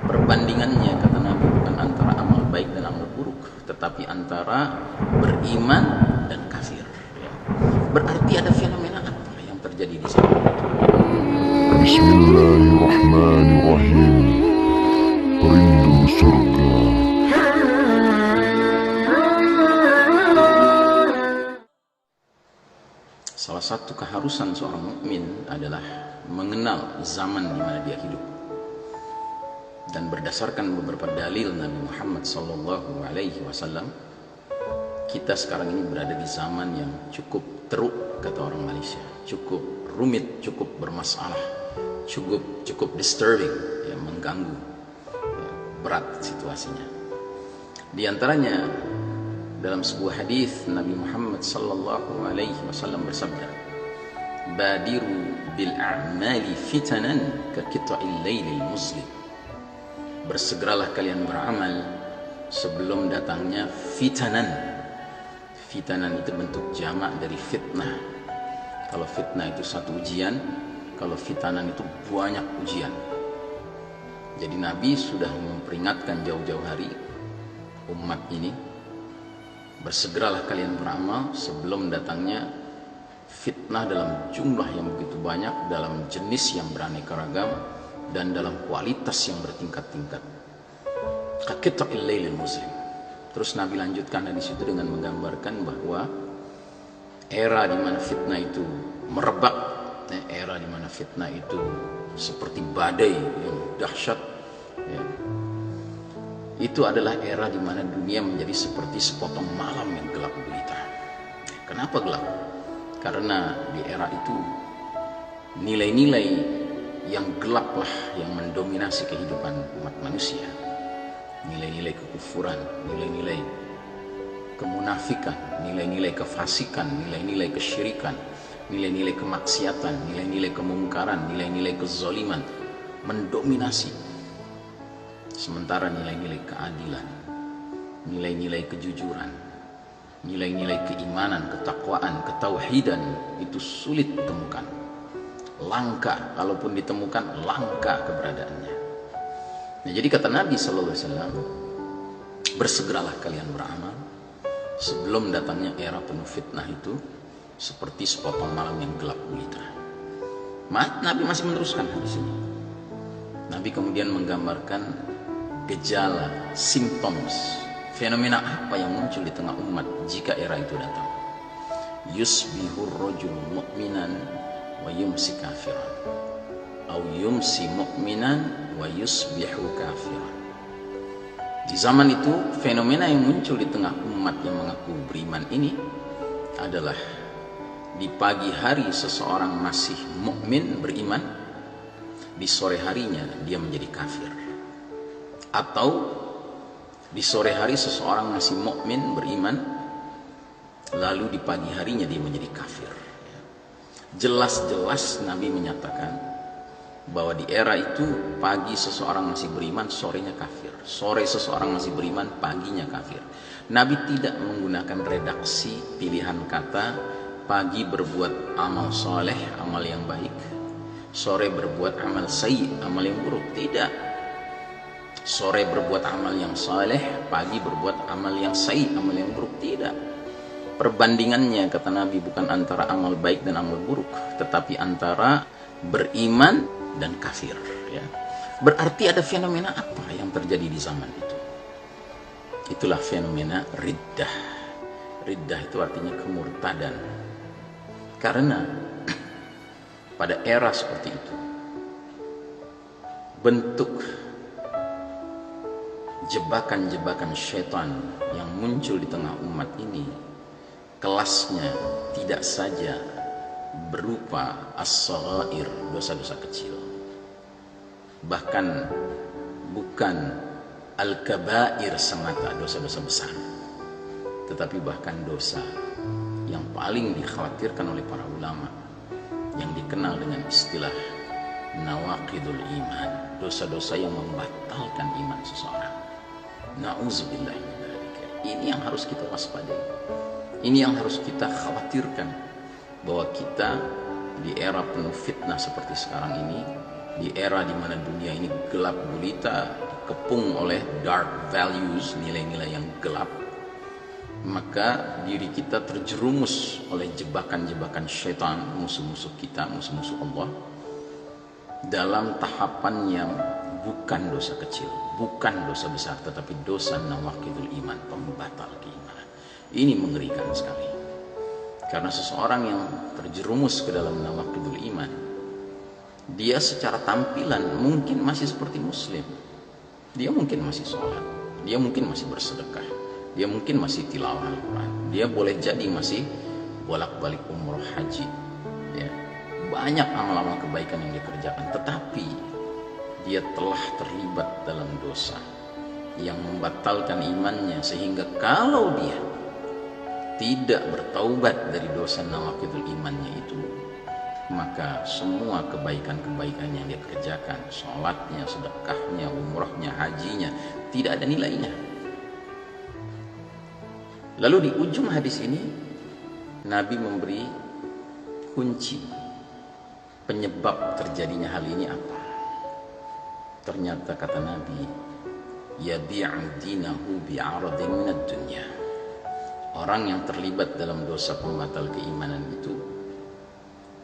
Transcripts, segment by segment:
Perbandingannya, kata Nabi, bukan antara amal baik dan amal buruk, tetapi antara beriman dan kafir. Berarti ada fenomena apa yang terjadi di sana? Bismillahirrahmanirrahim. Rindu surga. Salah satu keharusan seorang mukmin adalah mengenal zaman di mana dia hidup. Dan berdasarkan beberapa dalil Nabi Muhammad SAW, kita sekarang ini berada di zaman yang cukup teruk, kata orang Malaysia, cukup rumit, cukup bermasalah, cukup disturbing, ya, mengganggu, ya, berat situasinya. Di antaranya dalam sebuah hadis Nabi Muhammad SAW bersabda, "Badiru bil a'mali fitanan ka qita'il lailil muslim." Bersegeralah kalian beramal sebelum datangnya fitanan. Fitanan itu bentuk jamak dari fitnah. Kalau fitnah itu satu ujian, kalau fitanan itu banyak ujian. Jadi Nabi sudah memperingatkan jauh-jauh hari umat ini, bersegeralah kalian beramal sebelum datangnya fitnah dalam jumlah yang begitu banyak, dalam jenis yang beraneka ragam, dan dalam kualitas yang bertingkat-tingkat. Qita'il lailil muslim. Terus Nabi lanjutkan di situ dengan menggambarkan bahwa era di mana fitnah itu merebak, era di mana fitnah itu seperti badai yang dahsyat, ya, itu adalah era di mana dunia menjadi seperti sepotong malam yang gelap gulita. Kenapa gelap? Karena di era itu nilai-nilai yang gelaplah yang mendominasi kehidupan umat manusia. Nilai-nilai kekufuran, nilai-nilai kemunafikan, nilai-nilai kefasikan, nilai-nilai kesyirikan, nilai-nilai kemaksiatan, nilai-nilai kemungkaran, nilai-nilai kezaliman mendominasi. Sementara nilai-nilai keadilan, nilai-nilai kejujuran, nilai-nilai keimanan, ketakwaan, ketauhidan itu sulit ditemukan. Langka, kalaupun ditemukan langka keberadaannya. Nah, jadi kata Nabi SAW, bersegeralah kalian beramal sebelum datangnya era penuh fitnah itu seperti sepotong malam yang gelap gulita. Nabi masih meneruskan hadis ini. Nabi kemudian menggambarkan gejala, symptoms, fenomena apa yang muncul di tengah umat jika era itu datang. Yusbihur rajul mu'minan wa yumsi kafiran, au yumsi mu'minan wa yusbihu kafiran. Di zaman itu fenomena yang muncul di tengah umat yang mengaku beriman ini adalah di pagi hari seseorang masih mukmin beriman, di sore harinya dia menjadi kafir. Atau di sore hari seseorang masih mukmin beriman, lalu di pagi harinya dia menjadi kafir. Jelas-jelas Nabi menyatakan bahwa di era itu pagi seseorang masih beriman, sorenya kafir. Sore seseorang masih beriman, paginya kafir. Nabi tidak menggunakan redaksi pilihan kata pagi berbuat amal soleh, amal yang baik, sore berbuat amal sayyi, amal yang buruk. Tidak. Sore berbuat amal yang soleh, pagi berbuat amal yang sayyi, amal yang buruk. Tidak. Perbandingannya, kata Nabi, bukan antara amal baik dan amal buruk, tetapi antara beriman dan kafir, ya. Berarti ada fenomena apa yang terjadi di zaman itu? Itulah fenomena riddah. Riddah itu artinya kemurtadan. Karena pada era seperti itu, bentuk jebakan-jebakan syaitan yang muncul di tengah umat ini, kelasnya tidak saja berupa as-saghair, dosa-dosa kecil, bahkan bukan al-kabair semata, dosa-dosa besar, tetapi bahkan dosa yang paling dikhawatirkan oleh para ulama, yang dikenal dengan istilah nawaqidul iman, dosa-dosa yang membatalkan iman seseorang. Na'udzubillah min dzalika. Ini yang harus kita waspadai. Ini yang harus kita khawatirkan, bahwa kita di era penuh fitnah seperti sekarang ini, di era di mana dunia ini gelap gulita, terkepung oleh dark values, nilai-nilai yang gelap, maka diri kita terjerumus oleh jebakan-jebakan syaitan, musuh-musuh kita, musuh-musuh Allah, dalam tahapan yang bukan dosa kecil, bukan dosa besar, tetapi dosa nawaqidul iman, pembatal keimanan. Ini mengerikan sekali. Karena seseorang yang terjerumus ke dalam nawaqidul iman, dia secara tampilan mungkin masih seperti muslim. Dia mungkin masih sholat, dia mungkin masih bersedekah, dia mungkin masih tilawah Al-Quran, dia boleh jadi masih bolak-balik umroh haji, ya. Banyak amal-amal kebaikan yang dikerjakan, tetapi dia telah terlibat dalam dosa yang membatalkan imannya, sehingga kalau dia tidak bertaubat dari dosa nawaqidul imannya itu, maka semua kebaikan-kebaikan yang dia kerjakan, sholatnya, sedekahnya, umrohnya, hajinya, tidak ada nilainya. Lalu di ujung hadis ini Nabi memberi kunci penyebab terjadinya hal ini apa. Ternyata kata Nabi, yabi'u dinahu bi'aradin minad dunya. Orang yang terlibat dalam dosa pembatal keimanan itu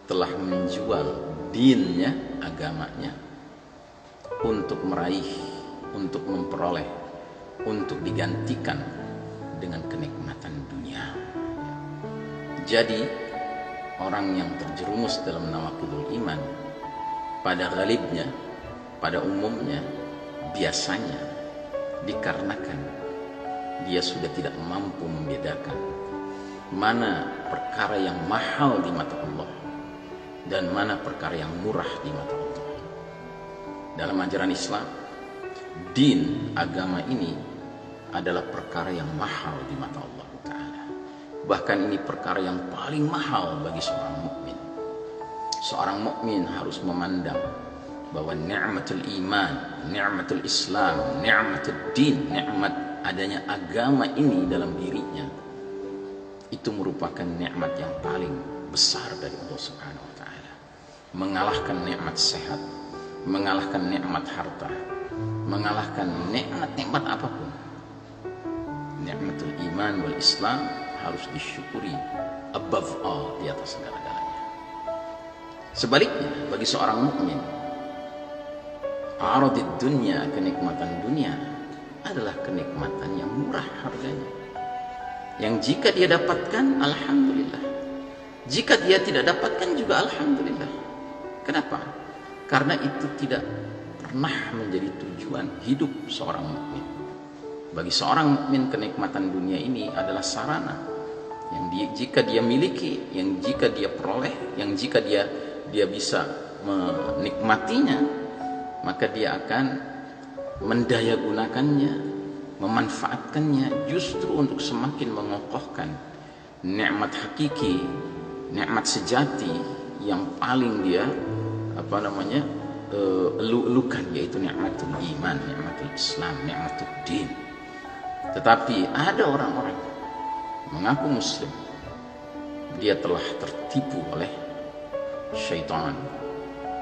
telah menjual dinnya, agamanya, untuk meraih, untuk memperoleh, untuk digantikan dengan kenikmatan dunia. Jadi orang yang terjerumus dalam nawaqidul iman, pada ghalibnya, pada umumnya, biasanya dikarenakan dia sudah tidak mampu membedakan mana perkara yang mahal di mata Allah dan mana perkara yang murah di mata Allah. Dalam ajaran Islam, din, agama ini adalah perkara yang mahal di mata Allah Ta'ala. Bahkan ini perkara yang paling mahal bagi seorang mukmin. Seorang mukmin harus memandang bahwa ni'matul iman, ni'matul Islam, ni'matul din, nikmat adanya agama ini dalam dirinya, itu merupakan nikmat yang paling besar dari Allah Subhanahu wa Ta'ala. Mengalahkan nikmat sehat, mengalahkan nikmat harta, mengalahkan nikmat apapun. Nikmatul iman wal Islam harus disyukuri above all, di atas segala-galanya. Sebaliknya bagi seorang mukmin, aradid dunya, kenikmatan dunia adalah kenikmatan yang murah harganya, yang jika dia dapatkan alhamdulillah, jika dia tidak dapatkan juga alhamdulillah. Kenapa? Karena itu tidak pernah menjadi tujuan hidup seorang mukmin. Bagi seorang mukmin, kenikmatan dunia ini adalah sarana yang jika dia miliki, yang jika dia peroleh, yang jika dia bisa menikmatinya, maka dia akan mendayagunakannya, memanfaatkannya justru untuk semakin mengokohkan nikmat hakiki, nikmat sejati yang paling dia elu-elukan, yaitu nikmatul iman, nikmatul Islam, nikmatul din. Tetapi ada orang-orang mengaku muslim, dia telah tertipu oleh syaitan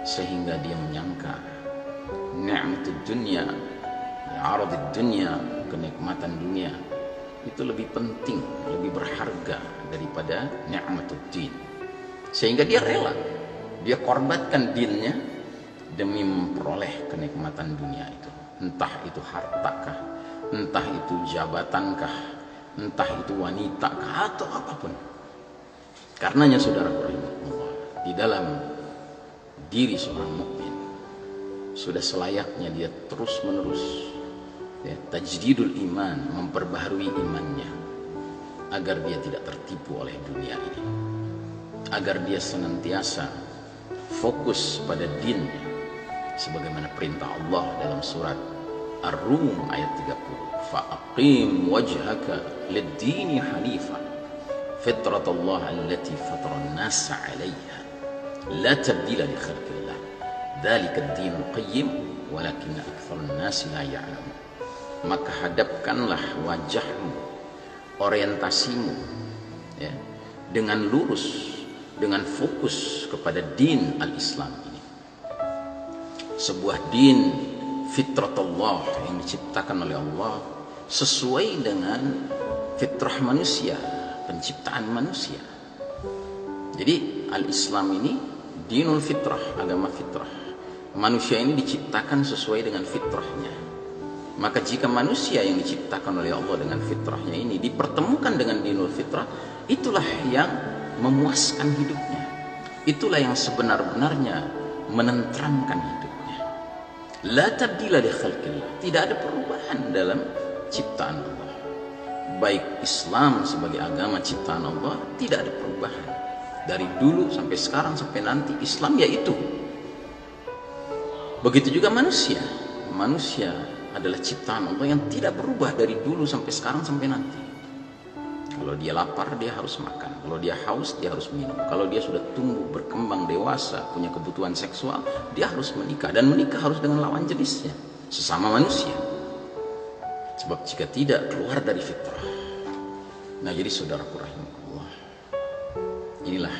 sehingga dia menyangka nikmatul dunia, aradid dunia, kenikmatan dunia itu lebih penting, lebih berharga daripada nikmatul din. Sehingga dia rela, dia korbankan dinnya demi memperoleh kenikmatan dunia itu. Entah itu hartakah, entah itu jabatankah, entah itu wanitakah, atau apapun. Karenanya saudara rahimahullah, di dalam diri seorang mukmin sudah selayaknya dia terus menerus tajdidul iman, memperbaharui imannya, agar dia tidak tertipu oleh dunia ini, agar dia senantiasa fokus pada dinnya, sebagaimana perintah Allah dalam surat Ar-Rum ayat 30, fa'aqim wajhaka lid-dini hanifa fitratallah allati fataran nasa 'alaiha la tabdila li khalqillah dzalika ad-dinul qayyim walakinna aktsarun nasi la ya'lamun. Maka hadapkanlah wajahmu, orientasimu, ya, dengan lurus, dengan fokus kepada din al-Islam ini. Sebuah din fitratullah yang diciptakan oleh Allah sesuai dengan fitrah manusia, penciptaan manusia. Jadi al-Islam ini dinul fitrah, agama fitrah. Manusia ini diciptakan sesuai dengan fitrahnya. Maka jika manusia yang diciptakan oleh Allah dengan fitrahnya ini dipertemukan dengan dinul fitrah, itulah yang memuaskan hidupnya. Itulah yang sebenar-benarnya menenteramkan hidupnya. La tabdila li khalqillah. Tidak ada perubahan dalam ciptaan Allah. Baik Islam sebagai agama ciptaan Allah, tidak ada perubahan. Dari dulu sampai sekarang sampai nanti Islam yaitu. Begitu juga manusia. Manusia adalah ciptaan Allah yang tidak berubah dari dulu sampai sekarang sampai nanti. Kalau dia lapar dia harus makan. Kalau dia haus dia harus minum. Kalau dia sudah tumbuh, berkembang, dewasa, punya kebutuhan seksual, dia harus menikah. Dan menikah harus dengan lawan jenisnya, sesama manusia. Sebab jika tidak, keluar dari fitrah. Nah jadi saudaraku rahimahullah, inilah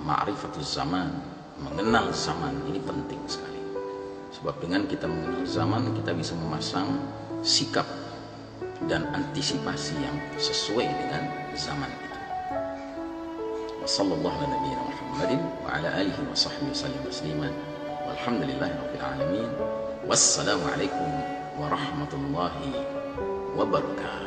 ma'rifatuz zaman, mengenal zaman ini penting sekali. Sebab dengan kita mengenal zaman, kita bisa memasang sikap dan antisipasi yang sesuai dengan zaman itu. Wassallallahu ala nabiyina Muhammadin wa ala alihi wa sahbihi wasallam tasliman. Walhamdulillahi rabbil alamin. Wassalamu alaikum warahmatullahi wabarakatuh.